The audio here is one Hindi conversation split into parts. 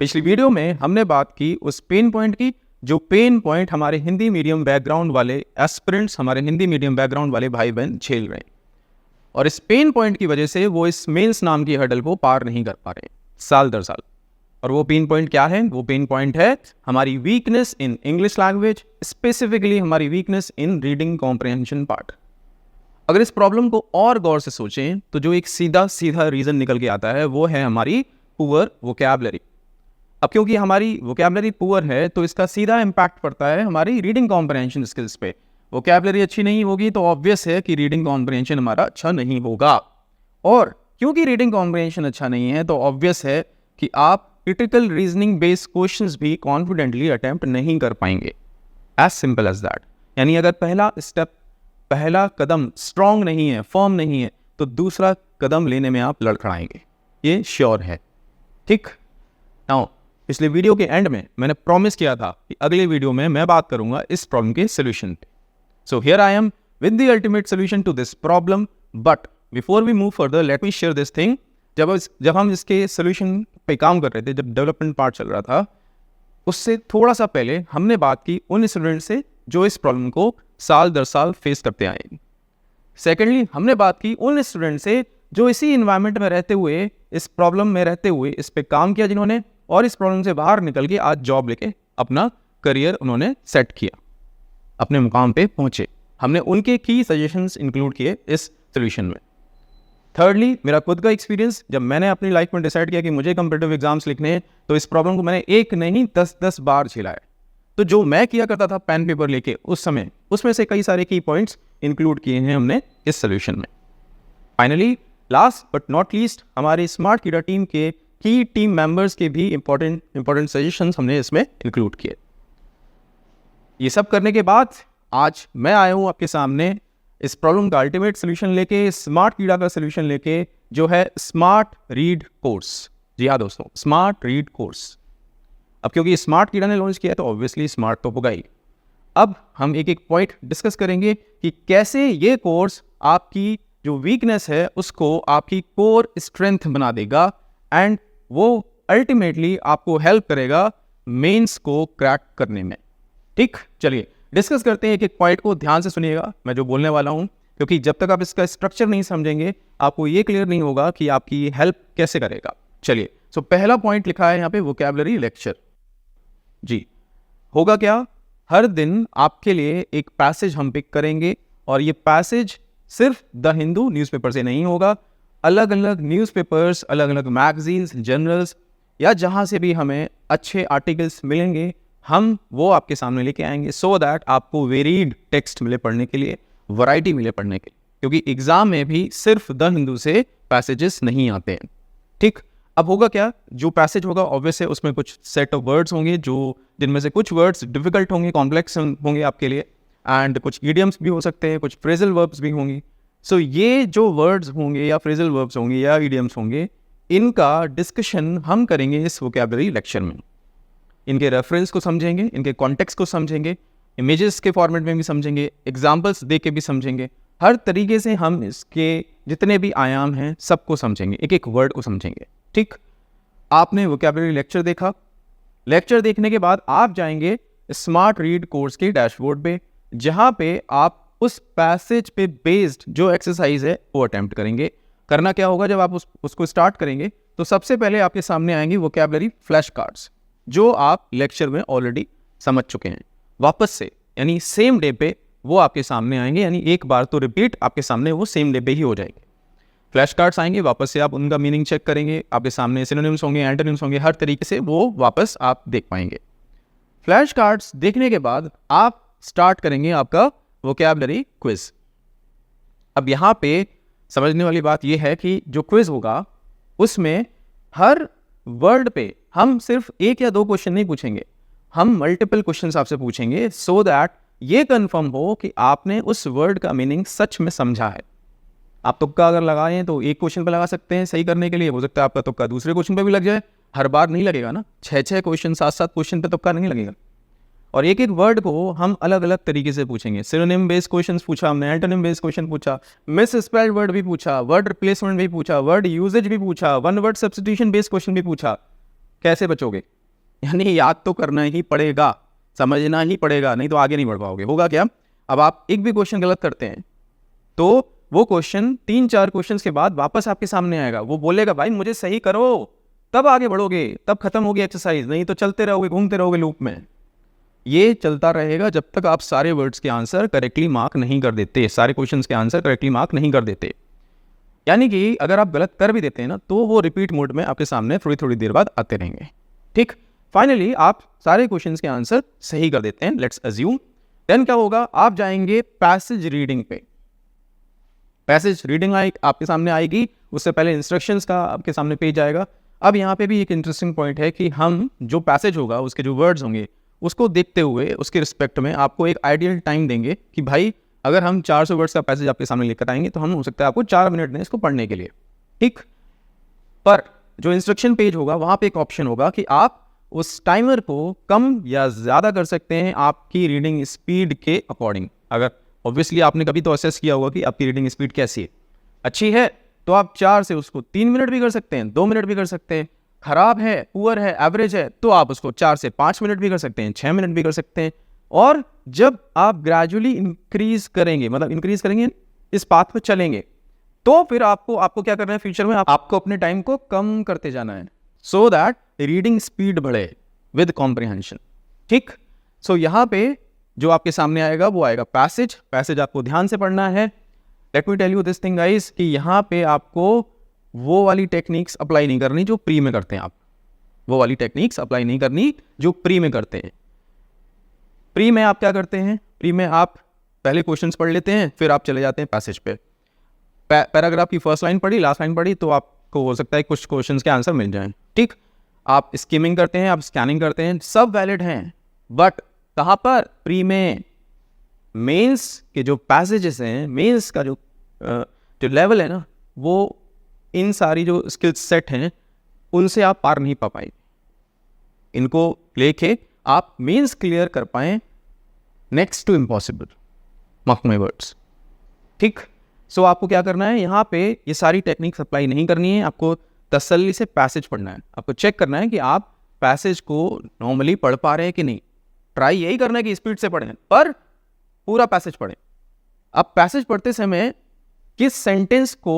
पिछली वीडियो में हमने बात की उस पेन पॉइंट की जो पेन पॉइंट हमारे हिंदी मीडियम बैकग्राउंड वाले एस्पिरेंट्स, हमारे हिंदी मीडियम बैकग्राउंड वाले भाई बहन झेल रहे हैं और इस पेन पॉइंट की वजह से वो इस मेंस नाम की हर्डल को पार नहीं कर पा रहे साल दर साल। और वो पेन पॉइंट क्या है? वो पेन पॉइंट है हमारी weakness in English language, specifically हमारी weakness in reading comprehension part. अगर इस प्रॉब्लम को और गौर से सोचें तो जो एक सीधा सीधा रीजन निकल के आता है वो है हमारी पुअर वोकैबुलरी। अब क्योंकि हमारी वोकैबुलरी पुअर है तो इसका सीधा इम्पैक्ट पड़ता है हमारी रीडिंग कॉम्प्रिहेंशन स्किल्स पे। वोकैबुलरी अच्छी नहीं होगी तो ऑब्वियस है कि रीडिंग कॉम्प्रिहेंशन हमारा अच्छा नहीं होगा, और क्योंकि रीडिंग कॉम्प्रिहेंशन अच्छा नहीं है तो ऑब्वियस है कि आप क्रिटिकल रीजनिंग बेस्ड क्वेश्चंस भी कॉन्फिडेंटली अटेम्प्ट नहीं कर पाएंगे। As simple as that. यानी अगर पहला कदम स्ट्रांग नहीं है, फर्म नहीं है, तो दूसरा कदम लेने में आप लड़खड़ाएंगे, ये श्योर है। ठीक। नाउ पिछले वीडियो के एंड में मैंने प्रॉमिस किया था कि अगले वीडियो में मैं बात करूंगा इस प्रॉब्लम के सोल्यूशन पे। So here I am with the ultimate solution to this problem, but before we move further let me share this thing. जब हम इसके सोल्यूशन पे काम कर रहे थे, जब डेवलपमेंट पार्ट चल रहा था, उससे थोड़ा सा पहले हमने बात की उन स्टूडेंट से जो इस प्रॉब्लम को साल दर साल फेस करते आए। सेकेंडली हमने बात की उन स्टूडेंट से जो इसी इन्वायरमेंट में रहते हुए, इस प्रॉब्लम में रहते हुए इस पे काम किया, जिन्होंने और इस प्रॉब्लम से बाहर निकल के आज जॉब लेके अपना करियर उन्होंने सेट किया, अपने मुकाम पे पहुंचे। हमने उनके की सजेशंस इंक्लूड किए इस सोल्यूशन में। थर्डली मेरा खुद का एक्सपीरियंस, जब मैंने अपनी लाइफ में डिसाइड किया कि मुझे कॉम्पिटिटिव एग्जाम्स लिखने हैं तो इस प्रॉब्लम को मैंने एक नहीं 10 बार झेला है। तो जो मैं किया करता था पेन पेपर लेके उस समय, उसमें से कई सारे की पॉइंट्स इंक्लूड किए हैं हमने इस सोल्यूशन में। Finally last but not least, हमारे स्मार्ट कीड़ा टीम के की टीम मेंबर्स के भी इंपॉर्टेंट सजेशंस हमने इसमें इंक्लूड किए। ये सब करने के बाद आज मैं आया हूं आपके सामने इस प्रॉब्लम का अल्टीमेट सोल्यूशन लेके, स्मार्ट कीड़ा का सोल्यूशन लेके, जो है स्मार्ट रीड कोर्स। जी हाँ दोस्तों, स्मार्ट रीड कोर्स। अब क्योंकि स्मार्ट कीड़ा ने लॉन्च किया तो ऑब्वियसली स्मार्ट तो होगा ही। अब हम एक एक पॉइंट डिस्कस करेंगे कि कैसे ये कोर्स आपकी जो वीकनेस है उसको आपकी कोर स्ट्रेंथ बना देगा, एंड वो अल्टीमेटली आपको हेल्प करेगा मेंस को क्रैक करने में। ठीक, चलिए डिस्कस करते हैं एक एक पॉइंट को। ध्यान से सुनिएगा मैं जो बोलने वाला हूं, क्योंकि जब तक आप इसका स्ट्रक्चर नहीं समझेंगे आपको ये क्लियर नहीं होगा कि आपकी हेल्प कैसे करेगा। चलिए, सो पहला पॉइंट लिखा है यहाँ पे वोकैबुलरी लेक्चर। जी, होगा क्या? हर दिन आपके लिए एक पैसेज हम पिक करेंगे और ये पैसेज सिर्फ द हिंदू न्यूज़पेपर से नहीं होगा। अलग अलग न्यूज़पेपर्स, अलग अलग मैगजीन्स, जर्नल्स या जहाँ से भी हमें अच्छे आर्टिकल्स मिलेंगे हम वो आपके सामने लेके आएंगे, सो दैट आपको वेरीड टेक्स्ट मिले पढ़ने के लिए, वैरायटी मिले पढ़ने के लिए, क्योंकि एग्जाम में भी सिर्फ द हिंदू से पैसेजेस नहीं आते हैं। ठीक, अब होगा क्या? जो पैसेज होगा ऑब्वियस है उसमें कुछ सेट ऑफ वर्ड्स होंगे, जो जिनमें से कुछ वर्ड्स डिफिकल्ट होंगे, कॉम्प्लेक्स होंगे आपके लिए, एंड कुछ इडियम्स भी हो सकते हैं, कुछ फ्रेजल वर्ब्स भी होंगी। सो ये जो वर्ड्स होंगे या फ्रेजल वर्ब्स होंगे या इडियम्स होंगे, इनका डिस्कशन हम करेंगे इस वोकैबुलरी लेक्चर में। इनके रेफरेंस को समझेंगे, इनके कॉन्टेक्स्ट को समझेंगे, इमेजेस के फॉर्मेट में भी समझेंगे, एग्जाम्पल्स दे के भी समझेंगे। हर तरीके से हम इसके जितने भी आयाम हैं सबको समझेंगे, एक एक वर्ड को समझेंगे। ठीक, आपने वोकैबुलरी लेक्चर देखा। लेक्चर देखने के बाद आप जाएंगे स्मार्ट रीड कोर्स के डैशबोर्ड पे, जहाँ पे आप उस पैसेज पे बेस्ड जो एक्सरसाइज है वो अटेम्प्ट करेंगे। करना क्या होगा? जब आप उसको स्टार्ट करेंगे तो सबसे पहले आपके सामने आएंगे वोकैबुलरी फ्लैश कार्ड्स, जो आप लेक्चर में ऑलरेडी समझ चुके हैं। वापस से यानी सेम डे पे वो आपके सामने आएंगे, यानी एक बार तो रिपीट आपके सामने वो सेम डे पे ही हो जाएंगे। फ्लैश कार्ड्स आएंगे, वापस से आप उनका मीनिंग चेक करेंगे, आपके सामने सिनोनिम्स होंगे, एंटोनिम्स होंगे, हर तरीके से वो वापस आप देख पाएंगे। फ्लैश कार्ड्स देखने के बाद आप स्टार्ट करेंगे आपका वोकैबुलरी क्विज। अब यहाँ पे समझने वाली बात यह है कि जो क्विज होगा उसमें हर वर्ड पे हम सिर्फ एक या दो क्वेश्चन नहीं पूछेंगे, हम मल्टीपल क्वेश्चंस आपसे पूछेंगे, सो दैट ये कंफर्म हो कि आपने उस वर्ड का मीनिंग सच में समझा है। आप तुक्का अगर लगाएं तो एक क्वेश्चन पे लगा सकते हैं सही करने के लिए, हो सकता है आपका तुक्का दूसरे क्वेश्चन पे भी लग जाए। हर बार नहीं लगेगा ना, 6 क्वेश्चन 7 क्वेश्चन पे तुक्का नहीं लगेगा। और एक एक वर्ड को हम अलग अलग तरीके से पूछेंगे। सिनोनिम बेस्ड क्वेश्चंस पूछा हमने, एंटोनिम बेस्ड क्वेश्चन पूछा, मिस स्पेल्ड वर्ड भी पूछा, वर्ड रिप्लेसमेंट भी पूछा, वर्ड यूजेज भी पूछा, one word substitution based question भी पूछा। कैसे बचोगे? यानी याद तो करना ही पड़ेगा, समझना ही पड़ेगा, नहीं तो आगे नहीं बढ़ पाओगे। होगा क्या, अब आप एक भी क्वेश्चन गलत करते हैं तो वो क्वेश्चन 3-4 क्वेश्चन के बाद वापस आपके सामने आएगा, वो बोलेगा भाई मुझे सही करो, तब आगे बढ़ोगे, तब खत्म होगी एक्सरसाइज, नहीं तो चलते रहोगे, घूमते रहोगे लूप में। ये चलता रहेगा जब तक आप सारे वर्ड्स के आंसर करेक्टली मार्क नहीं कर देते, सारे क्वेश्चंस के आंसर करेक्टली मार्क नहीं कर देते। यानी कि अगर आप गलत कर भी देते हैं ना, तो वो रिपीट मोड में आपके सामने थोड़ी थोड़ी देर बाद आते रहेंगे। ठीक, फाइनली आप सारे क्वेश्चंस के आंसर सही कर देते हैं, लेट्स अज्यूम। देन क्या होगा, आप जाएंगे पैसेज रीडिंग पे। पैसेज रीडिंग आपके सामने आएगी, उससे पहले इंस्ट्रक्शंस का आपके सामने पेज आएगा। अब यहाँ पे भी एक इंटरेस्टिंग पॉइंट है कि हम जो पैसेज होगा, उसके जो वर्ड्स होंगे, उसको देखते हुए उसके रिस्पेक्ट में आपको एक आइडियल टाइम देंगे कि भाई अगर हम 400 वर्ड्स का पैसेज आपके सामने लेकर आएंगे तो हम हो सकता है आपको 4 मिनट दें इसको पढ़ने के लिए। ठीक, पर जो इंस्ट्रक्शन पेज होगा वहाँ पे एक ऑप्शन होगा कि आप उस टाइमर को कम या ज़्यादा कर सकते हैं आपकी रीडिंग स्पीड के अकॉर्डिंग। अगर ऑब्वियसली आपने कभी तो असेस किया होगा कि आपकी रीडिंग स्पीड कैसी है, अच्छी है तो आप 4 से उसको 3 मिनट भी कर सकते हैं, 2 मिनट भी कर सकते हैं। खराब है, पुअर है, एवरेज है, तो आप उसको 4 से 5 मिनट भी कर सकते हैं, 6 मिनट भी कर सकते हैं। और जब आप ग्रेजुअली इंक्रीज करेंगे, मतलब इंक्रीज करेंगे, इस पाथ पर चलेंगे, तो फिर आपको क्या करना है फ्यूचर में, आपको अपने टाइम को कम करते जाना है, सो दैट रीडिंग स्पीड बढ़े विद कॉम्प्रिहेंशन। ठीक, सो यहाँ पे जो आपके सामने आएगा वो आएगा पैसेज आपको ध्यान से पढ़ना है। Let me tell you this thing guys कि यहाँ पे आपको वो वाली टेक्निक्स अप्लाई नहीं करनी जो प्री में करते हैं, आप वो वाली टेक्निक्स अप्लाई नहीं करनी जो प्री में करते हैं। प्री में आप क्या करते हैं, प्री में आप पहले क्वेश्चंस पढ़ लेते हैं, फिर आप चले जाते हैं पैसेज पे। पैराग्राफ की फर्स्ट लाइन पढ़ी, लास्ट लाइन पढ़ी, तो आपको हो सकता है कुछ क्वेश्चंस के आंसर मिल जाएं। ठीक, आप स्किमिंग करते हैं, आप स्कैनिंग करते हैं, सब वैलिड हैं, बट कहाँ पर, प्री में। मेंस के जो पैसेजेस हैं, मेंस का जो लेवल है ना, वो इन सारी जो स्किल सेट हैं उनसे आप पार नहीं पा पाए। इनको लेके आप मेंस क्लियर कर पाए, next to impossible, mark my words. ठीक, सो आपको क्या करना है, यहाँ पे ये सारी टेक्निक्स अप्लाई नहीं करनी है, आपको तसल्ली से पैसेज पढ़ना है। आपको चेक करना है कि आप पैसेज को नॉर्मली पढ़ पा रहे हैं कि नहीं। ट्राई यही करना है कि स्पीड से पढ़ें, पर पूरा पैसेज पढ़ें। अब पैसेज पढ़ते समय किस सेंटेंस को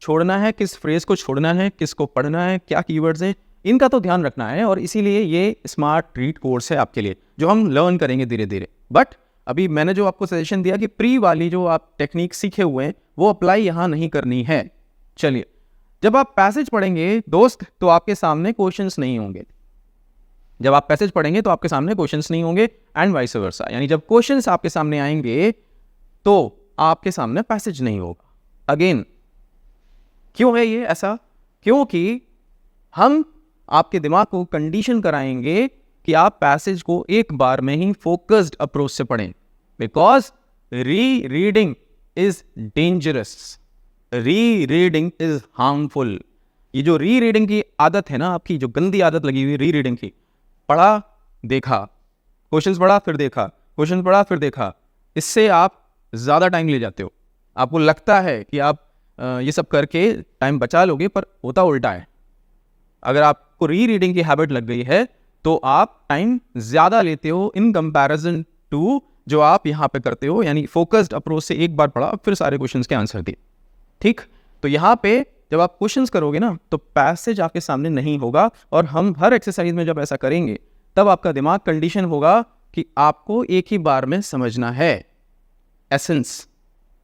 छोड़ना है, किस फ्रेज को छोड़ना है, किसको पढ़ना है, क्या कीवर्ड्स हैं, इनका तो ध्यान रखना है। और इसीलिए ये स्मार्ट रीड कोर्स है आपके लिए, जो हम लर्न करेंगे धीरे धीरे। बट अभी मैंने जो आपको सजेशन दिया कि प्री वाली जो आप टेक्निक सीखे हुए हैं वो अप्लाई यहाँ नहीं करनी है। चलिए, जब आप पैसेज पढ़ेंगे दोस्त तो आपके सामने क्वेश्चंस नहीं होंगे। जब आप पैसेज पढ़ेंगे तो आपके सामने क्वेश्चंस नहीं होंगे, एंड वाइस वर्सा। यानी जब क्वेश्चंस आपके सामने आएंगे तो आपके सामने पैसेज नहीं होगा। अगेन, क्यों है ये ऐसा? क्योंकि हम आपके दिमाग को कंडीशन कराएंगे कि आप पैसेज को एक बार में ही फोकस्ड अप्रोच से पढ़ें, बिकॉज री रीडिंग इज डेंजरस, री रीडिंग इज हार्मफुल। ये जो री रीडिंग की आदत है ना आपकी, जो गंदी आदत लगी हुई री रीडिंग की, पढ़ा देखा, क्वेश्चंस पढ़ा फिर देखा, क्वेश्चन पढ़ा फिर देखा, इससे आप ज़्यादा टाइम ले जाते हो। आपको लगता है कि आप ये सब करके टाइम बचा लोगे, पर होता उल्टा है। अगर आपको री रीडिंग की हैबिट लग गई है तो आप टाइम ज़्यादा लेते हो इन कंपैरिजन टू जो आप यहाँ पे करते हो, यानी फोकस्ड अप्रोच से एक बार पढ़ा फिर सारे क्वेश्चंस के आंसर दिए। ठीक, तो यहाँ पे जब आप क्वेश्चंस करोगे ना तो पैसेज आपके सामने नहीं होगा, और हम हर एक्सरसाइज में जब ऐसा करेंगे तब आपका दिमाग कंडीशन होगा कि आपको एक ही बार में समझना है। एसेंस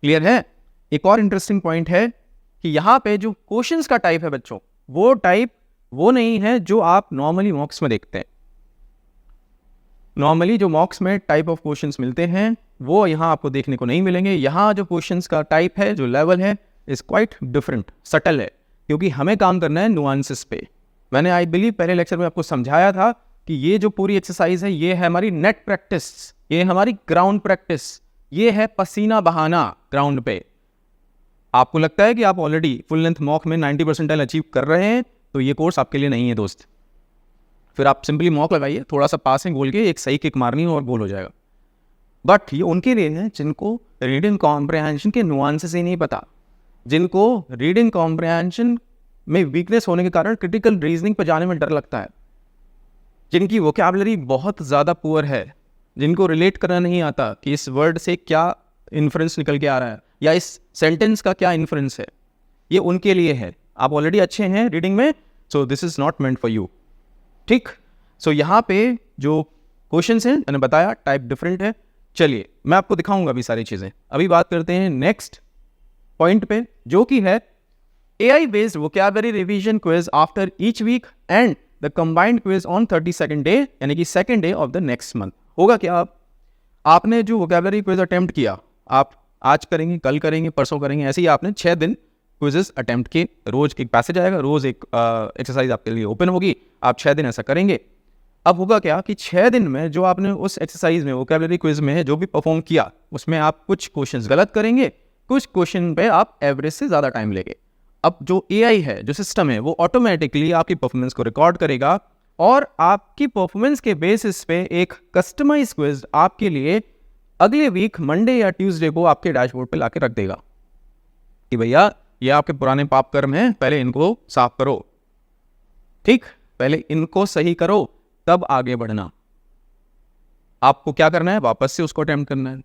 क्लियर है? एक और इंटरेस्टिंग पॉइंट है कि यहाँ पे जो क्वेश्चंस का टाइप है बच्चों, वो टाइप वो नहीं है जो आप नॉर्मली मॉक्स में देखते हैं। नॉर्मली जो मॉक्स में टाइप ऑफ क्वेश्चंस मिलते हैं वो यहाँ आपको देखने को नहीं मिलेंगे। यहाँ जो क्वेश्चंस का टाइप है, जो लेवल है, इज क्वाइट डिफरेंट, सटल है, क्योंकि हमें काम करना है नुआंसेस पे। मैंने आई बिलीव पहले लेक्चर में आपको समझाया था कि ये जो पूरी एक्सरसाइज है ये है हमारी नेट प्रैक्टिस, ये है हमारी ग्राउंड प्रैक्टिस, ये है पसीना बहाना ग्राउंड पे। आपको लगता है कि आप ऑलरेडी फुल लेंथ मॉक में 90 परसेंटाइल अचीव कर रहे हैं, तो ये कोर्स आपके लिए नहीं है दोस्त। फिर आप सिंपली मॉक लगाइए, थोड़ा सा पासिंग बोल के एक सही किक मारनी और गोल हो जाएगा। बट ये उनके लिए है जिनको रीडिंग कॉम्प्रिहेंशन के नुआंसेस ही नहीं पता, जिनको रीडिंग कॉम्प्रिहेंशन में वीकनेस होने के कारण क्रिटिकल रीजनिंग पर जाने में डर लगता है। जिनकी वोकैबुलरी बहुत ज़्यादा पुअर है, जिनको रिलेट करना नहीं आता कि इस वर्ड से क्या इन्फ्रेंस निकल के आ रहा है या इस सेंटेंस का क्या इन्फ्रेंस है, ये उनके लिए है। आप ऑलरेडी अच्छे हैं रीडिंग में, so this is not meant for you. ठीक, सो यहाँ पे जो क्वेश्चंस हैं मैंने बताया टाइप डिफरेंट है। चलिए मैं आपको दिखाऊंगा अभी सारी चीज़ें। अभी बात करते हैं नेक्स्ट पॉइंट पे, जो कि है AI based vocabulary revision quiz after each week and the combined quiz on 32nd day, यानी कि second day of the next month. होगा क्या, आपने जो वोकैबुलरी क्विज अटेम्प्ट किया, आप आज करेंगे, कल करेंगे, परसों करेंगे, ऐसे ही आपने 6 दिन क्विजेस अटेम्प्ट किए। रोज एक पैसेज आएगा, रोज एक एक्सरसाइज आपके लिए ओपन होगी, आप 6 दिन ऐसा करेंगे। अब होगा क्या कि 6 दिन में जो आपने उस एक्सरसाइज में वोकैबुलरी क्विज में जो भी परफॉर्म किया, उसमें आप कुछ क्वेश्चंस गलत करेंगे, कुछ क्वेश्चन पे आप एवरेज से ज़्यादा टाइम लेंगे। अब जो AI है, जो सिस्टम है, वो ऑटोमेटिकली आपकी परफॉर्मेंस को रिकॉर्ड करेगा और आपकी परफॉर्मेंस के बेसिस पे एक कस्टमाइज क्विज आपके लिए अगले वीक मंडे या ट्यूसडे को आपके डैशबोर्ड पे लाके रख देगा कि भैया ये आपके पुराने पाप कर्म हैं, पहले इनको साफ करो। ठीक, पहले इनको सही करो तब आगे बढ़ना। आपको क्या करना है, वापस से उसको अटेम्प्ट करना है।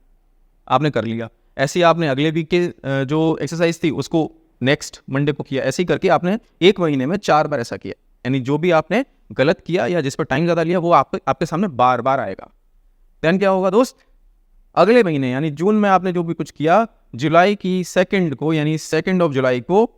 आपने कर लिया, ऐसे ही आपने अगले वीक के जो एक्सरसाइज थी उसको नेक्स्ट मंडे को किया। ऐसे ही करके आपने एक महीने में 4 बार ऐसा किया, यानी जो भी आपने गलत किया या जिस पर टाइम ज़्यादा लिया वो आपके सामने बार बार आएगा। देन क्या होगा दोस्त, अगले महीने यानी जून में आपने जो भी कुछ किया, जुलाई की 2 को यानी 2 जुलाई को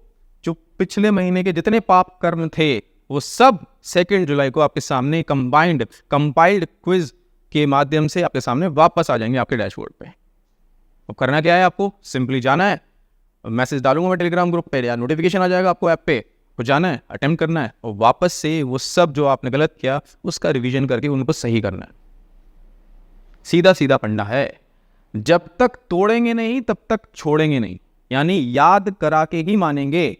जो पिछले महीने के जितने पाप कर्म थे वो सब 2 जुलाई को आपके सामने कंपाइल्ड क्विज के माध्यम से आपके सामने वापस आ जाएंगे आपके डैशबोर्ड पे। अब करना क्या है, आपको सिंपली जाना है, मैसेज डालूंगा मैं टेलीग्राम ग्रुप पे या नोटिफिकेशन आ जाएगा आपको ऐप पे, तो जाना है, अटेम्प्ट करना है और वापस से वो सब जो आपने गलत किया उसका रिवीजन करके उनको सही करना है। सीधा सीधा फंडा है। जब तक तोड़ेंगे नहीं तब तक छोड़ेंगे नहीं, यानी याद करा के ही मानेंगे।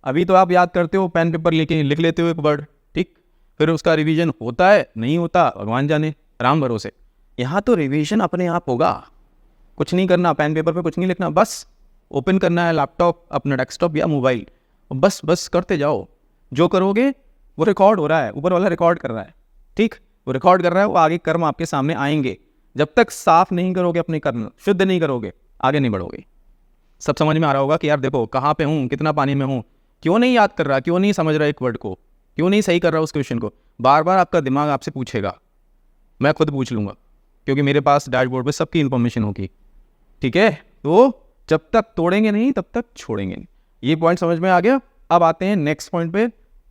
अभी तो आप याद करते हो, पेन पेपर लेके लिख लेते हो एक वर्ड, ठीक, फिर उसका रिवीजन होता है नहीं होता भगवान जाने, राम भरोसे। यहाँ तो रिवीजन अपने आप होगा, कुछ नहीं करना, पेन पेपर पे कुछ नहीं लिखना, बस ओपन करना है लैपटॉप, अपना डेस्कटॉप या मोबाइल, बस करते जाओ। जो करोगे वो रिकॉर्ड हो रहा है, ऊपर वाला रिकॉर्ड कर रहा है, ठीक, वो रिकॉर्ड कर रहा है, वो आगे कर्म आपके सामने आएंगे। जब तक साफ नहीं करोगे अपने कर्म, शुद्ध नहीं करोगे, आगे नहीं बढ़ोगे। सब समझ में आ रहा होगा कि यार देखो कहाँ पे हूँ, कितना पानी में हूँ, क्यों नहीं याद कर रहा, क्यों नहीं समझ रहा एक वर्ड को, क्यों नहीं सही कर रहा उस क्वेश्चन को। बार बार आपका दिमाग आपसे पूछेगा, मैं खुद पूछ लूँगा क्योंकि मेरे पास डैशबोर्ड पे सबकी इन्फॉर्मेशन होगी। ठीक है, तो जब तक तोड़ेंगे नहीं तब तक छोड़ेंगे नहीं। ये पॉइंट समझ में आ गया। अब आते हैं नेक्स्ट पॉइंट पे।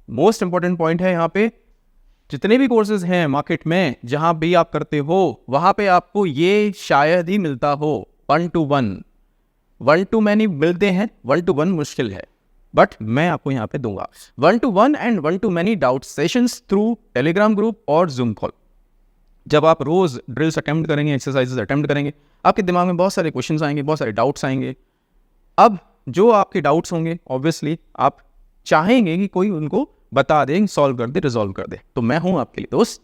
मोस्ट इंपॉर्टेंट पॉइंट है यहाँ पे, जितने भी कोर्सेज हैं मार्केट में, जहां भी आप करते हो वहां पे आपको ये शायद ही मिलता हो 1 to 1 मिलते हैं, 1 to 1 मुश्किल है, बट मैं आपको यहाँ पे दूंगा 1 to 1 and 1 to many doubt sessions through Telegram group और जूम कॉल। जब आप रोज ड्रिल्स अटेम्प्ट करेंगे, एक्सरसाइजेस अटेम्प्ट करेंगे, आपके दिमाग में बहुत सारे क्वेश्चंस आएंगे, बहुत सारे डाउट्स आएंगे। अब जो आपके डाउट्स होंगे ऑब्वियसली आप चाहेंगे कि कोई उनको बता दें, सॉल्व कर दे, रिजॉल्व कर दे। तो मैं हूं आपके लिए दोस्त।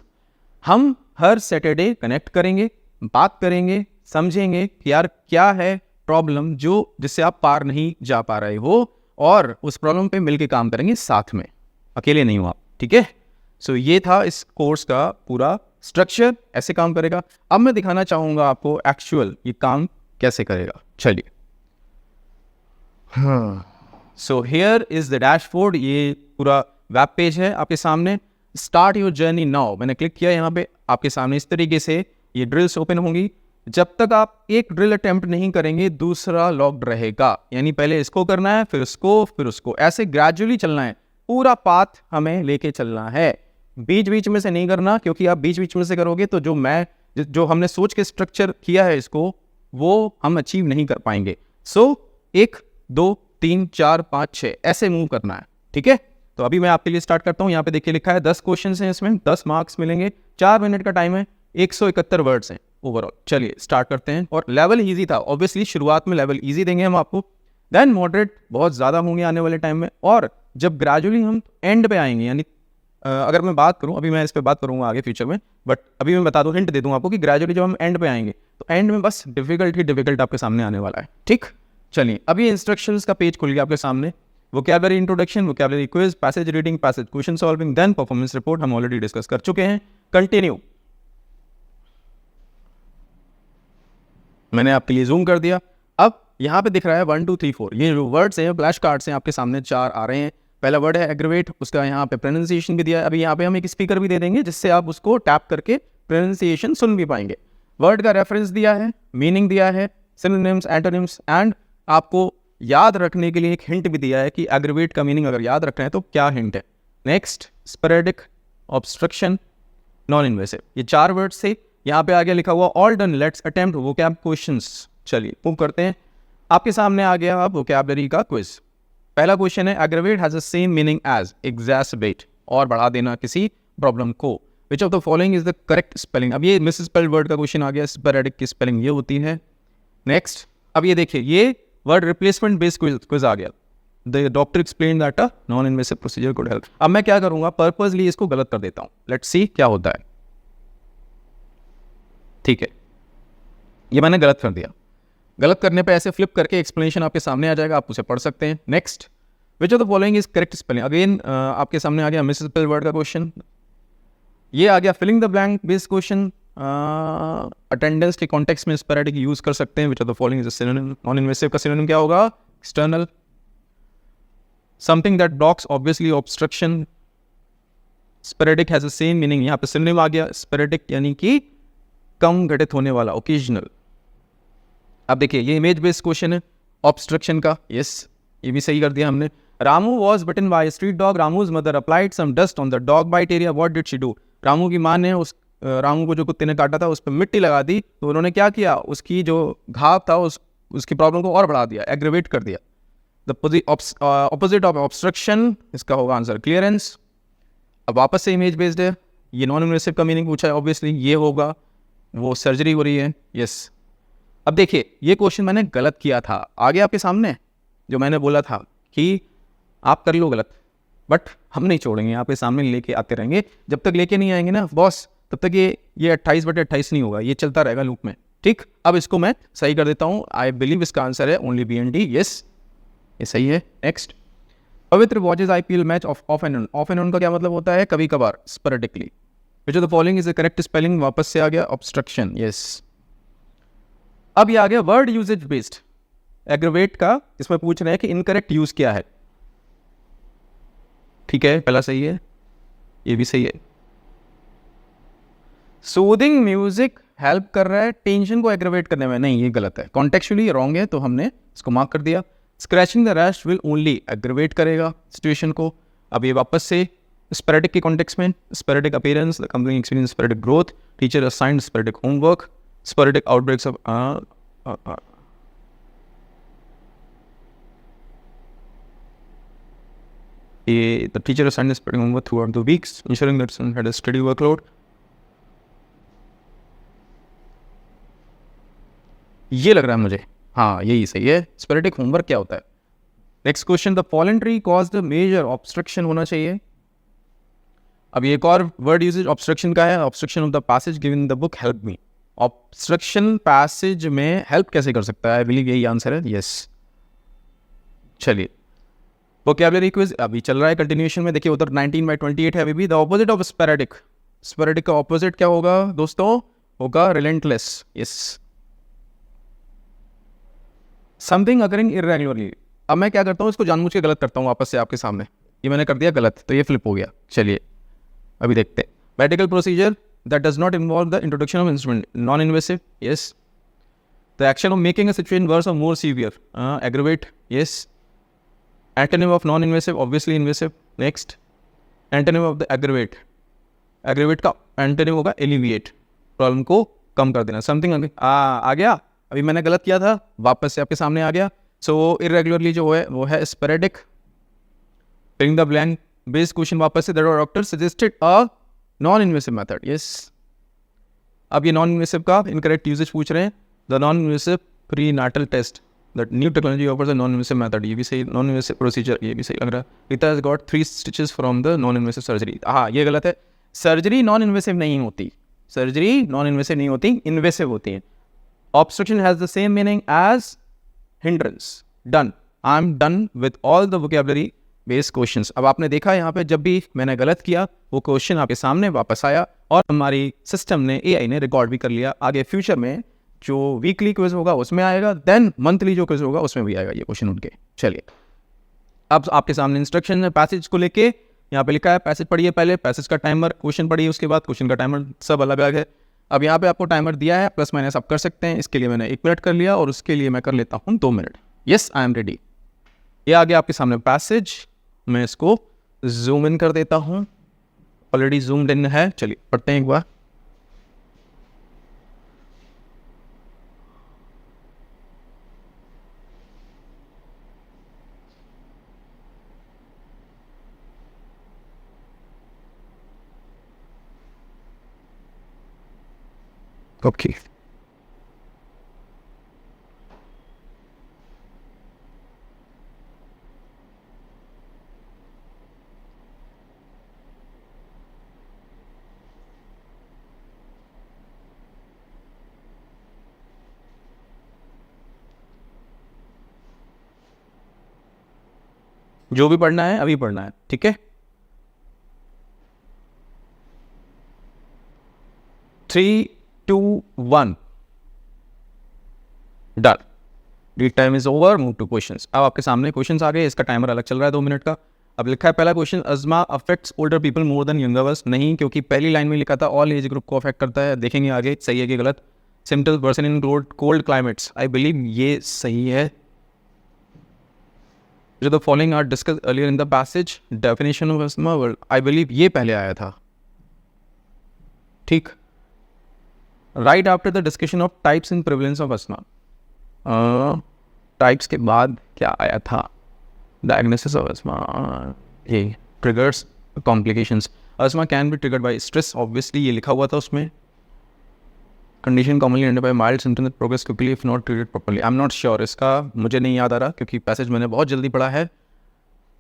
हम हर सैटरडे कनेक्ट करेंगे, बात करेंगे, समझेंगे कि यार क्या है प्रॉब्लम जिससे आप पार नहीं जा पा रहे हो, और उस प्रॉब्लम पे मिलके काम करेंगे साथ में, अकेले नहीं हो आप। ठीक है, सो ये था इस कोर्स का पूरा स्ट्रक्चर, ऐसे काम करेगा। अब मैं दिखाना चाहूंगा आपको एक्चुअल ये काम कैसे करेगा। चलिए, सो हियर इज द डैशबोर्ड। ये पूरा वेब पेज है आपके सामने। स्टार्ट योर जर्नी नाउ, मैंने क्लिक किया यहाँ पे, आपके सामने इस तरीके से ये ड्रिल्स ओपन होंगी। जब तक आप एक ड्रिल अटेम्प्ट नहीं करेंगे दूसरा लॉक्ड रहेगा, यानी पहले इसको करना है, फिर उसको, ऐसे ग्रेजुअली चलना है। पूरा पाथ हमें लेके चलना है, बीच बीच में से नहीं करना, क्योंकि आप बीच बीच में से करोगे तो जो हमने सोच के स्ट्रक्चर किया है इसको, वो हम अचीव नहीं कर पाएंगे। सो 1 2 3 4 5 6 ऐसे मूव करना है। ठीक है, तो अभी मैं आपके लिए स्टार्ट करता हूँ। यहाँ पे देखिए लिखा है 10 क्वेश्चन हैं, इसमें 10 मार्क्स मिलेंगे, 4 मिनट का टाइम है, 171 वर्ड्स हैं ओवरऑल। चलिए स्टार्ट करते हैं। और लेवल इजी था, ऑब्वियसली शुरुआत में लेवल इजी देंगे हम आपको, देन मॉडरेट बहुत ज़्यादा होंगे आने वाले टाइम में, और जब ग्रेजुअली हम एंड पे आएंगे, यानी अगर मैं बात करूं, अभी मैं इस पे बात करूंगा आगे फ्यूचर में, बट अभी मैं बता दूं, हिंट दे दूं आपको कि ग्रेजुअली जब हम एंड पे आएंगे तो एंड में बस डिफिकल्ट आपके सामने आने वाला है। ठीक, चलिए अभी इंस्ट्रक्शंस का पेज खुल गया आपके सामने। Vocabulary introduction, vocabulary quiz, passage reading, passage question solving, then performance report हम ऑलरेडी डिस्कस कर चुके हैं। कंटिन्यू। मैंने आपके लिए जूम कर दिया। अब यहाँ पे दिख रहा है 1 2 3 4, ये जो वर्ड्स हैं फ्लैश कार्ड्स हैं आपके सामने 4 आ रहे हैं। पहला वर्ड है एग्रीवेट, उसका यहाँ पे प्रोनाउंसिएशन भी दिया है। अभी यहाँ पे हम एक स्पीकर भी दे देंगे जिससे आप उसको टैप करके प्रोनाउंसिएशन सुन भी पाएंगे। वर्ड का रेफरेंस दिया है, मीनिंग दिया है, सिनोनिम्स, एंटोनिम्स, एंड आपको याद रखने के लिए एक हिंट भी दिया है कि एग्रीवेट का मीनिंग अगर याद रखना है तो क्या हिंट है। Next, sporadic, obstruction, non invasive, ये 4 वर्ड्स थे। यहाँ पे आगे लिखा हुआ all done, let's attempt vocab questions. चलिए मूव करते हैं। आपके सामने आ गया अब वोकैबलरी का क्विज। पहला क्वेश्चन है aggravate has the same meaning as exasperate, और बढ़ा देना किसी प्रॉब्लम को। Which of the following is the correct spelling. अब ये मिसस्पेल्ड वर्ड का क्वेश्चन आ गया। स्पोरेडिक की स्पेलिंग ये होती है। नेक्स्ट, अब ये देखिए, ये वर्ड रिप्लेसमेंट बेस्ड क्विज आ गया। The doctor explain that a non invasive procedure could help. अब मैं क्या करूंगा, पर्पसली इसको गलत कर देता हूं। लेट्स सी क्या होता है। ठीक है, ये मैंने गलत कर दिया। गलत करने पे ऐसे फ्लिप करके एक्सप्लेनेशन आपके सामने आ जाएगा, आप उसे पढ़ सकते हैं। Next, which of the following is correct spelling. Again आपके सामने आ गया मिसस्पेल्ड वर्ड का क्वेश्चन। ये आ गया filling the blank based question. Attendance के कॉन्टेक्स्ट में स्पोरेडिक यूज कर सकते हैं। Which of the following is a synonym. Non invasive का सिनोनिम क्या होगा? External. Something that blocks, obviously obstruction. Sporadic has the same meaning, यहाँ पे सिनोनिम आ गया स्पोरेडिक यानी कि कम घटित होने वाला, ओकेजनल। अब देखिए, ये इमेज बेस्ड क्वेश्चन है ऑब्स्ट्रक्शन का। यस, ये भी सही कर दिया हमने। Ramu was bitten by street dog, Ramu's mother applied some dust on the dog bite area, what did she do. Ramu की माँ ने उस रामू को जो कुत्ते ने काटा था उस पर मिट्टी लगा दी, तो उन्होंने क्या किया, उसकी जो घाव था उसकी प्रॉब्लम को और बढ़ा दिया, एग्रेवेट कर दिया। द ऑपोजिट ऑफ ऑब्स्ट्रक्शन, इसका होगा आंसर क्लियरेंस। अब वापस से इमेज बेस्ड है, ये नॉन इन्वेसिव का मीनिंग पूछा है, ऑब्वियसली ये होगा, वो सर्जरी हो रही है। यस। अब देखिए, ये क्वेश्चन मैंने गलत किया था, आगे आपके सामने जो मैंने बोला था कि आप कर लो गलत, बट हम नहीं छोड़ेंगे, आपके सामने लेके आते रहेंगे। जब तक लेके नहीं आएंगे ना बॉस, तब तक ये 28/28 नहीं होगा, ये चलता रहेगा लूप में। ठीक, अब इसको मैं सही कर देता हूँ। आई बिलीव इसका आंसर है only B and D. Yes, ये सही है। Next, Pavitra watches IPL match off and on. Off and on का क्या मतलब होता है? कभी कभार, sporadically. Which of the following is the correct spelling. वापस से आ गया ऑब्स्ट्रक्शन। यस। अब ये आ गया वर्ड यूजेज बेस्ड एग्रीवेट का। इसमें पूछ रहे हैं कि इनकरेक्ट यूज क्या है। ठीक है, पहला सही है, ये भी सही है। सूदिंग म्यूजिक हेल्प कर रहा है टेंशन को एग्रीवेट करने में, नहीं, ये गलत है, कॉन्टेक्चुअली रॉन्ग है, तो हमने इसको मार्क कर दिया। Scratching the rash will only aggravate करेगा सिचुएशन को। अब ये वापस से स्पोरेडिक के कॉन्टेक्स्ट में, sporadic appearance, the company experience sporadic growth, teacher assigned sporadic homework, sporadic outbreaks of the teacher assigned the spreading homework throughout the weeks, ensuring that students had a steady workload. ये लग रहा है मुझे, हाँ यही सही है। स्पोरेडिक होमवर्क क्या होता है? Next question, the fallen tree caused major obstruction होना चाहिए। अब एक और वर्ड यूजेज ऑब्स्ट्रक्शन का है, obstruction of the passage given the book help me. Obstruction passage में हेल्प कैसे कर सकता है? आई बिलीव यही आंसर है। यस। चलिए, वोकैबुलरी क्विज अभी चल रहा है कंटिन्यूएशन में। देखिए, उधर 19/28 है अभी भी। The opposite of sporadic, sporadic का ऑपोजिट क्या होगा दोस्तों? होगा relentless. Yes. Something occurring irregularly. अब मैं क्या करता हूँ, इसको जानबूझ के गलत करता हूँ वापस से आपके सामने। ये मैंने कर दिया गलत, तो ये फ्लिप हो गया। चलिए अभी देखते हैं। Medical procedure that does not involve the introduction of instrument, non invasive. Yes. The action of making a situation worse or more severe, aggravate. Yes. Antonym of non invasive, obviously invasive. Next, antonym of the aggravate, aggravate का एंटोनिम होगा एलिविएट, प्रॉब्लम को कम कर देना। समथिंग आ गया, अभी मैंने गलत किया था, वापस से आपके सामने आ गया। सो इरेगुलरली जो है वो है sporadic. Filling the blank based question, वापस से the doctor suggested a non invasive method. Yes. अब ये नॉन इन्वेसिव का इनकरेक्ट यूजेज पूछ रहे हैं। The non invasive prenatal test, that new technology offers a non invasive method, ये भी सही। नॉन इन्वेसिव प्रोसीजर, ये भी सही लग रहा है। Rita has got 3 stitches from the non invasive surgery. हाँ, ये गलत है, सर्जरी नॉन इन्वेसिव नहीं होती, सर्जरी नॉन इन्वेसिव नहीं होती, इन्वेसिव होती है। Obstruction has the same meaning as hindrance, done. I am done with all the vocabulary based questions. अब आपने देखा यहाँ पे जब भी मैंने गलत किया वो क्वेश्चन आपके सामने वापस आया और हमारी सिस्टम ने, AI ने रिकॉर्ड भी कर लिया। आगे फ्यूचर में जो वीकली क्विज होगा उसमें आएगा, देन मंथली जो क्विज होगा उसमें भी आएगा ये क्वेश्चन उनके। चलिए, अब आपके सामने इंस्ट्रक्शन है पैसेज को लेके, यहाँ पे लिखा है पैसेज पढ़िए पहले, पैसेज का टाइमर, क्वेश्चन पढ़िए उसके बाद, क्वेश्चन का टाइमर, सब अलग अलग है। अब यहाँ पे आपको टाइमर दिया है, प्लस माइनस आप कर सकते हैं। इसके लिए मैंने 1 मिनट कर लिया और उसके लिए मैं कर लेता हूँ 2 minute. Yes, I am ready. ये आ गया आपके सामने पैसेज, मैं इसको जूम इन कर देता हूँ, ऑलरेडी जूम्ड इन है। चलिए पढ़ते हैं एक बार। ओके, जो भी पढ़ना है अभी पढ़ना है, ठीक है। 3, 2, 1 done. Read time is over, move two questions. अब आपके सामने क्वेश्चंस आ गए, इसका टाइमर अलग चल रहा है 2 मिनट का। अब लिखा है पहला question, asthma affects older people more than younger worse. नहीं, क्योंकि पहली लाइन में लिखा था ऑल एज ग्रुप को अफेक्ट करता है। देखेंगे आगे सही है कि गलत। Symptoms worsen in cold climates, I believe ये सही है। जो the following are discuss earlier in the passage, definition of asthma, I believe ये पहले आया था, ठीक। Right after the discussion of types in prevalence of asthma, types के बाद क्या आया था, डायग्नोसिस ऑफ अस्थमा, ये triggers complications. Asthma can be triggered by stress, obviously ये लिखा हुआ था उसमें। Condition commonly and by mild symptoms that progress quickly if not treated properly. I am not sure, इसका मुझे नहीं याद आ रहा क्योंकि पैसेज मैंने बहुत जल्दी पढ़ा है।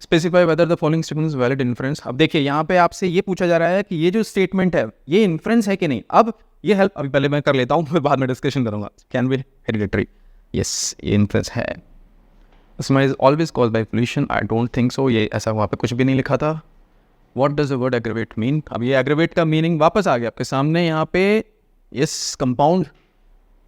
Specify whether the following statement is valid inference. अब देखिए यहाँ पे आपसे ये पूछा जा रहा है कि ये जो स्टेटमेंट है ये इन्फ्रेंस है कि नहीं। अब ये हेल्प अभी पहले मैं कर लेता हूँ, फिर बाद में डिस्कशन करूंगा। कैन बी हेरिडिटरी, यस ये इन्फ्रेंस है। Asthma is always caused by pollution, I don't think so, ये ऐसा वहाँ पे कुछ भी नहीं लिखा था। What does the word aggravate mean, अब ये एग्रीवेट का मीनिंग वापस आ गया आपके सामने यहाँ पे। Yes, compound.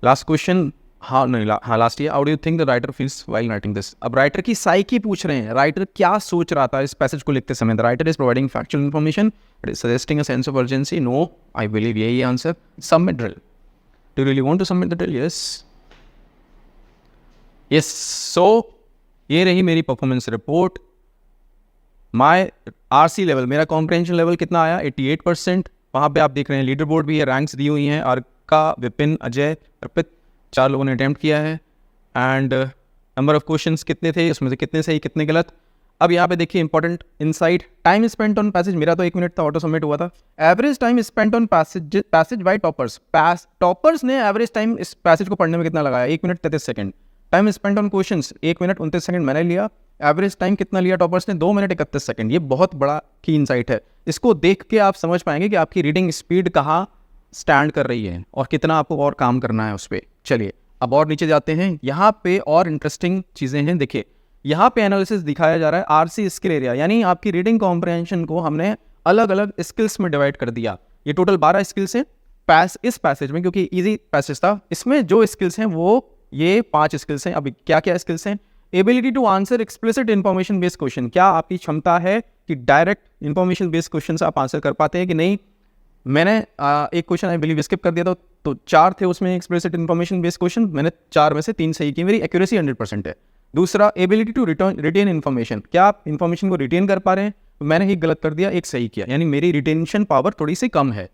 लास्ट क्वेश्चन, हाँ नहीं हाँ last year, how do you think the writer feels while writing this. अब राइटर की साइकी पूछ रहे हैं, राइटर क्या सोच रहा था इस पैसेज को लिखते समय। The writer is providing factual information, it is suggesting a sense of urgency. No, I believe यही answer. Submit drill, do you really want to submit the drill. Yes yes. So ये रही मेरी performance report. My RC level, मेरा कॉम्प्रहेंशन लेवल कितना आया, 88%। वहाँ पे आप देख रहे हैं लीडर बोर्ड भी है, रैंक्स दी हुई हैं। अर्का, विपिन, अजय, अर्पित, 4 लोगों ने अटैम्प्ट किया है। एंड नंबर ऑफ क्वेश्चंस कितने थे, उसमें से कितने सही कितने गलत। अब यहाँ पे देखिए important insight, time spent on passage, मेरा तो 1 मिनट था, ऑटो सबमिट हुआ था। Average time spent on passage by toppers, toppers ने एवरेज टाइम इस पैसेज को पढ़ने में कितना लगाया, 1 minute 33 second. Time spent on questions 1 minute 29 second मैंने लिया। एवरेज टाइम कितना लिया टॉपर्स ने, 2 मिनट 31 सेकंड। ये बहुत बड़ा की इनसाइट है। इसको देख के आप समझ पाएंगे कि आपकी रीडिंग स्पीड कहाँ स्टैंड कर रही है और कितना आपको और काम करना है उस पर। चलिए अब और नीचे जाते हैं, यहाँ पे और इंटरेस्टिंग चीज़ें हैं। देखिए यहाँ पे एनालिसिस दिखाया जा रहा है आरसी स्किल एरिया, यानी आपकी रीडिंग कॉम्प्रहेंशन को हमने अलग अलग स्किल्स में डिवाइड कर दिया। ये टोटल 12 स्किल्स हैं इस पैसेज में, क्योंकि इजी पैसेज था। इसमें जो स्किल्स हैं वो ये 5 स्किल्स हैं। अभी क्या क्या स्किल्स हैं, ability to answer explicit information based question, क्या आपकी क्षमता है कि डायरेक्ट इन्फॉर्मेशन बेस्ड क्वेश्चन आप आंसर कर पाते हैं कि नहीं। मैंने एक क्वेश्चन आई बिलीव स्किप कर दिया था, तो 4 थे उसमें एक्सप्लिसिट इन्फॉर्मेशन बेस्ड क्वेश्चन, मैंने 4 में से 3 सही की, मेरी एक्यूरेसी 100% है। दूसरा एबिलिटी टू रिटेन इन्फॉर्मेशन, क्या आप इन्फॉर्मेशन को रिटेन कर पा रहे हैं, तो मैंने एक गलत कर दिया, एक सही किया, यानी मेरी रिटेंशन पावर थोड़ी सी कम है।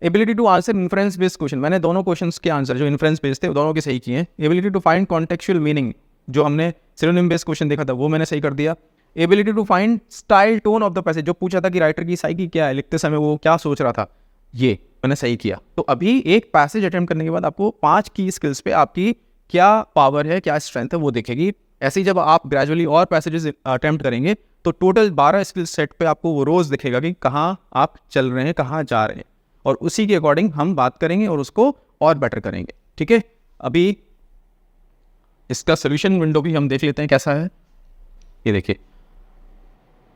Ability to answer inference based question, मैंने दोनों क्वेश्चंस के आंसर जो इन्फ्रेंस बेस्ड थे दोनों के सही किए हैं। Ability to find contextual meaning, जो हमने सिनोनिम बेस्ड क्वेश्चन देखा था वो मैंने सही कर दिया। Ability to find style tone of the passage, जो पूछा था कि राइटर की साइकी क्या है, लिखते समय वो क्या सोच रहा था, ये मैंने सही किया। तो अभी एक पैसेज अटेम्प्ट करने के बाद आपको 5 की स्किल्स पे आपकी क्या पावर है, क्या स्ट्रेंथ है वो दिखेगी। ऐसे ही जब आप ग्रेजुअली और पैसेजेस अटेम्प्ट करेंगे तो टोटल 12 स्किल सेट पे आपको वो रोज दिखेगा कि कहाँ आप चल रहे हैं, कहाँ जा रहे हैं, और उसी के अकॉर्डिंग हम बात करेंगे और उसको और बेटर करेंगे। ठीक है, अभी इसका सोल्यूशन विंडो भी हम देख लेते हैं कैसा है। ये देखिए,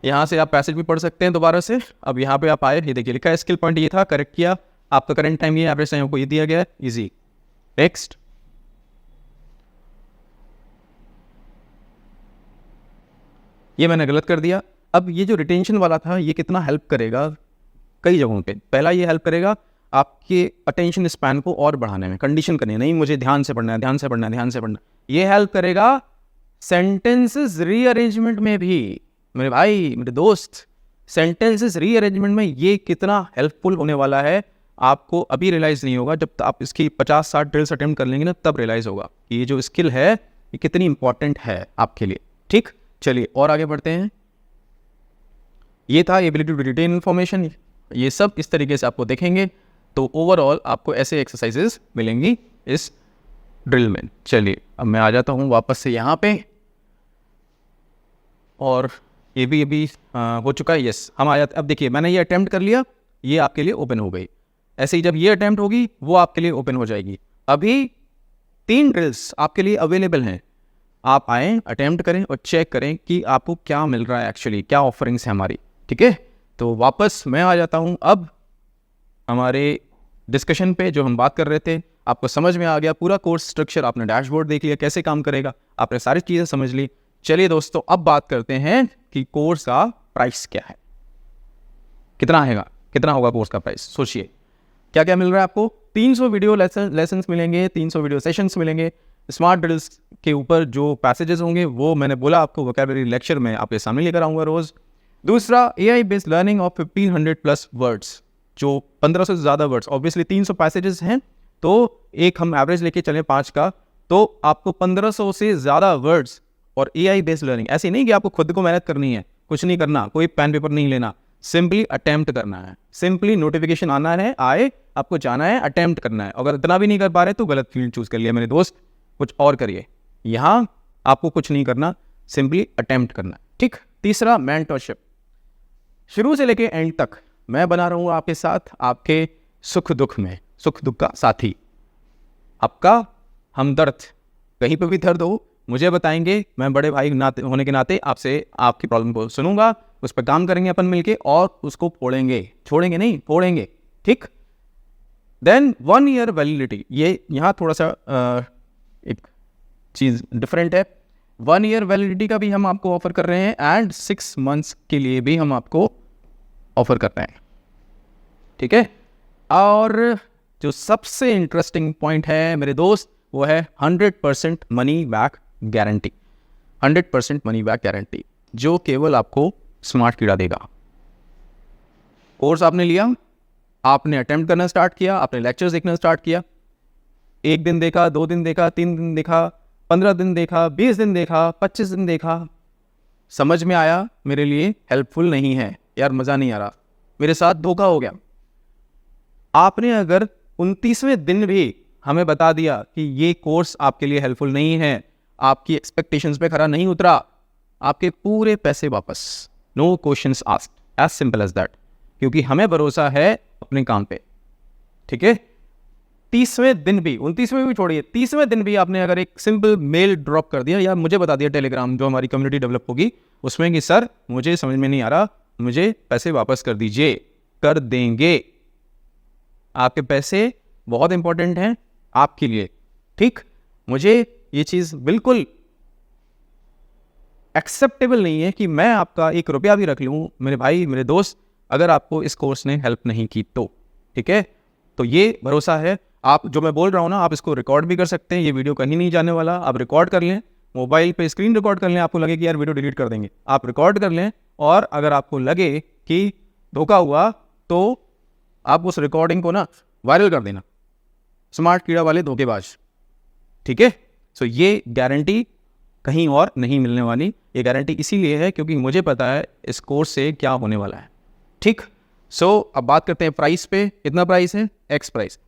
यहाँ से आप पैसेज भी पढ़ सकते हैं दोबारा से। अब यहाँ पे आप आए, ये देखिए लिखा है स्किल पॉइंट ये था, करेक्ट किया, आपका करंट टाइम ये, एवरेज टाइम को ये दिया गया है, इजी। नेक्स्ट, ये मैंने गलत कर दिया। अब ये जो रिटेंशन वाला था ये कितना हेल्प करेगा कई जगहों पे। पहला ये हेल्प करेगा आपके अटेंशन स्पैन को और बढ़ाने में, कंडीशन करनी नहीं, मुझे ध्यान से पढ़ना है, ध्यान से पढ़ना है, ध्यान से पढ़ना है। ये हेल्प करेगा सेंटेंसेस रीअरेंजमेंट में भी। मेरे भाई, मेरे दोस्त, सेंटेंसेस रीअरेंजमेंट में ये कितना हेल्पफुल होने वाला है आपको अभी रियलाइज नहीं होगा, जब आप इसकी 50-60 ड्रिल्स अटेम्प्ट कर लेंगे ना, तब रियलाइज होगा कि ये जो स्किल है ये कितनी इंपॉर्टेंट है आपके लिए। ठीक, चलिए और आगे बढ़ते हैं। ये था एबिलिटी टू रिटेन इन्फॉर्मेशन। ये सब इस तरीके से आपको देखेंगे तो ओवरऑल आपको ऐसे एक्सरसाइजेस मिलेंगी इस ड्रिल में। चलिए अब मैं आ जाता हूँ वापस से यहाँ पे, और ये भी हो चुका है। यस, हम आ जाते। अब देखिए मैंने ये अटेम्प्ट कर लिया, ये आपके लिए ओपन हो गई। ऐसे ही जब ये अटेम्प्ट होगी वो आपके लिए ओपन हो जाएगी। अभी 3 ड्रिल्स आपके लिए अवेलेबल हैं, आप आएँ, अटेम्प्ट करें और चेक करें कि आपको क्या मिल रहा है, एक्चुअली क्या ऑफरिंग्स है हमारी। ठीक है, तो वापस मैं आ जाता हूँ अब हमारे डिस्कशन पे। जो हम बात कर रहे थे आपको समझ में आ गया, पूरा कोर्स स्ट्रक्चर, आपने डैशबोर्ड देख लिया कैसे काम करेगा, आपने सारी चीज़ें समझ ली। चलिए दोस्तों अब बात करते हैं कि कोर्स का प्राइस क्या है, कितना आएगा, कितना होगा कोर्स का प्राइस। सोचिए क्या क्या मिल रहा है आपको। 300 वीडियो लेसन्स मिलेंगे, 300 वीडियो सेशंस मिलेंगे। स्मार्ट ड्रिल्स के ऊपर जो पैसेजेस होंगे वो मैंने बोला आपको वोकैबुलरी लेक्चर में आपके सामने लेकर आऊँगा रोज़। दूसरा, AI based learning of 1500 plus words, जो 1500 से ज़्यादा वर्ड्स, ऑब्वियसली 300 पैसेजेस हैं तो एक हम एवरेज लेके चलें 5 का, तो आपको 1500 से ज़्यादा वर्ड्स और AI बेस्ड लर्निंग। ऐसी नहीं कि आपको खुद को मेहनत करनी है, कुछ नहीं करना, कोई पेन पेपर नहीं लेना, सिंपली अटेम्प्ट करना है। सिंपली नोटिफिकेशन आना है, आए, आपको जाना है, अटेम्प्ट करना है। अगर इतना भी नहीं कर पा रहे तो गलत फील्ड चूज कर लिया मेरे दोस्त, कुछ और करिए। यहाँ आपको कुछ नहीं करना, सिंपली अटेम्प्ट करना। ठीक। तीसरा, मेंटरशिप, शुरू से लेके एंड तक मैं बना रहा हूँ आपके साथ, आपके सुख दुख में, सुख दुख का साथी, आपका हमदर्द। कहीं पर भी दर्द हो मुझे बताएंगे, मैं बड़े भाई होने के नाते आपसे आपकी प्रॉब्लम को सुनूंगा, उस पर काम करेंगे अपन मिलके और उसको फोड़ेंगे, छोड़ेंगे नहीं, फोड़ेंगे। ठीक। देन 1 ईयर वैलिडिटी, ये यहाँ थोड़ा सा एक चीज़ डिफरेंट है। 1 ईयर वैलिडिटी का भी हम आपको ऑफर कर रहे हैं एंड 6 मंथ्स के लिए भी हम आपको ऑफर कर रहे हैं। ठीक है। और जो सबसे इंटरेस्टिंग पॉइंट है मेरे दोस्त वो है 100% money back guarantee. 100% money back guarantee जो केवल आपको स्मार्ट कीड़ा देगा। कोर्स आपने लिया, आपने अटेम्प्ट करना स्टार्ट किया, आपने लेक्चर्स देखना स्टार्ट किया, 1 दिन देखा, 2 दिन देखा, 3 दिन देखा, 15 दिन देखा, 20 दिन देखा, 25 दिन देखा, समझ में आया मेरे लिए हेल्पफुल नहीं है यार, मज़ा नहीं आ रहा, मेरे साथ धोखा हो गया। आपने अगर 29वें दिन भी हमें बता दिया कि ये कोर्स आपके लिए हेल्पफुल नहीं है, आपकी एक्सपेक्टेशंस पे खरा नहीं उतरा, आपके पूरे पैसे वापस। No questions asked, as simple as that, क्योंकि हमें भरोसा है अपने काम पे। ठीक है। 30वें दिन भी, 29वें भी छोड़िए, 30वें दिन भी आपने अगर एक सिंपल मेल ड्रॉप कर दिया या मुझे बता दिया टेलीग्राम, जो हमारी कम्युनिटी डेवलप होगी उसमें, कि सर मुझे समझ में नहीं आ रहा, मुझे पैसे वापस कर दीजिए, कर देंगे। आपके पैसे बहुत इंपॉर्टेंट हैं आपके लिए। ठीक। मुझे ये चीज़ बिल्कुल एक्सेप्टेबल नहीं है कि मैं आपका 1 रुपया भी रख लूँ मेरे भाई, मेरे दोस्त, अगर आपको इस कोर्स ने हेल्प नहीं की तो। ठीक है। तो ये भरोसा है। आप जो मैं बोल रहा हूँ ना, आप इसको रिकॉर्ड भी कर सकते हैं, ये वीडियो कहीं नहीं जाने वाला, आप रिकॉर्ड कर लें, मोबाइल पे स्क्रीन रिकॉर्ड कर लें। आपको लगे कि यार वीडियो डिलीट कर देंगे, आप रिकॉर्ड कर लें, और अगर आपको लगे कि धोखा हुआ तो आप उस रिकॉर्डिंग को ना वायरल कर देना, स्मार्ट कीड़ा वाले धोखेबाज। ठीक है। सो ये गारंटी कहीं और नहीं मिलने वाली। ये गारंटी इसीलिए है क्योंकि मुझे पता है इस कोर्स से क्या होने वाला है। ठीक। सो अब बात करते हैं प्राइस पे। कितना प्राइस है? X price.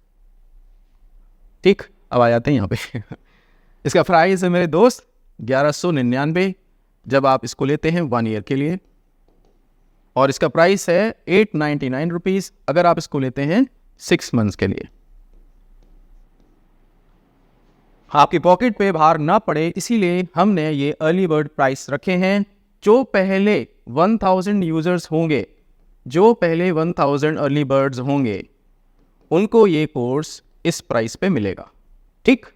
ठीक। अब आ जाते हैं यहाँ पे इसका प्राइस है मेरे दोस्त 1199 जब आप इसको लेते हैं 1 ईयर के लिए, और इसका प्राइस है 899 रुपीज़ अगर आप इसको लेते हैं 6 मंथ्स के लिए। आपकी पॉकेट पे भार ना पड़े इसीलिए हमने ये अर्ली बर्ड प्राइस रखे हैं। जो पहले 1000 यूजर्स होंगे, जो पहले 1000 अर्ली बर्ड्स होंगे, उनको ये कोर्स इस प्राइस पे मिलेगा। ठीक,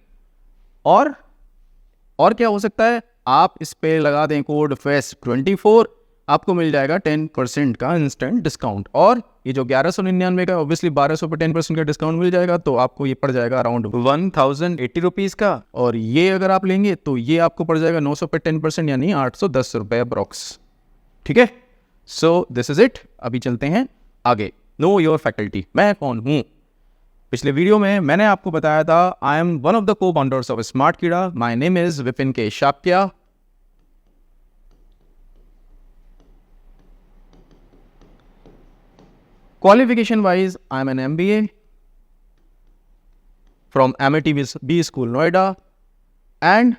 और क्या हो सकता है, आप इस पे लगा दें कोड FEST24, आपको मिल जाएगा 10% का इंस्टेंट डिस्काउंट। और ये जो 1199 का, ऑब्वियसली 1200 पे 10% का डिस्काउंट मिल जाएगा, तो आपको ये पड़ जाएगा अराउंड 1080 रुपीज़ का। और ये अगर आप लेंगे तो ये आपको पड़ जाएगा 900 पे 10%, यानी 810 रुपये अप्रॉक्स। ठीक है, सो दिस इज इट। अभी चलते हैं आगे। नो योर फैकल्टी, मैं कौन हूँ। पिछले वीडियो में मैंने आपको बताया था, I am one of the co founders of Smart Keeda. My name is Vipin K Shakya. Qualification wise I am an MBA from MIT school Noida. And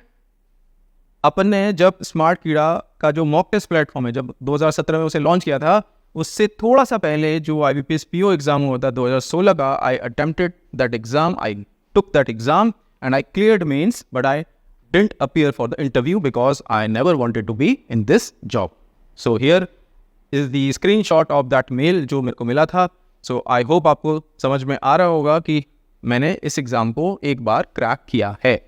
अपन ने जब स्मार्ट कीड़ा का जो मॉक टेस्ट प्लेटफॉर्म है, जब 2017 में उसे लॉन्च किया था, उससे थोड़ा सा पहले जो IBPS PO एग्जाम हुआ था 2016 का, I attempted that exam, I took that exam and I cleared mains, but I didn't appear for the interview because I never wanted to be in this job. So here is the screenshot of that mail जो मेरे को मिला था। सो आई होप आपको समझ में आ रहा होगा कि मैंने इस एग्ज़ाम को एक बार क्रैक किया है।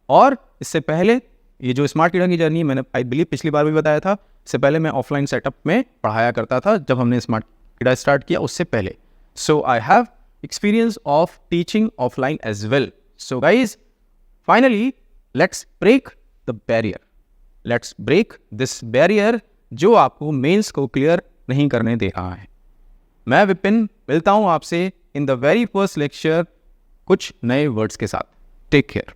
और इससे पहले ये जो स्मार्ट कीड़ा की जर्नी, मैंने आई बिलीव पिछली बार भी बताया था, इससे पहले मैं ऑफलाइन सेटअप में पढ़ाया करता था जब हमने स्मार्ट कीड़ा स्टार्ट किया उससे पहले। So I have experience of teaching offline as well. So guys, finally let's break the barrier, let's break this barrier जो आपको मेंस को क्लियर नहीं करने दे रहा है। मैं विपिन मिलता हूं आपसे in the very first lecture कुछ नए वर्ड्स के साथ। Take care.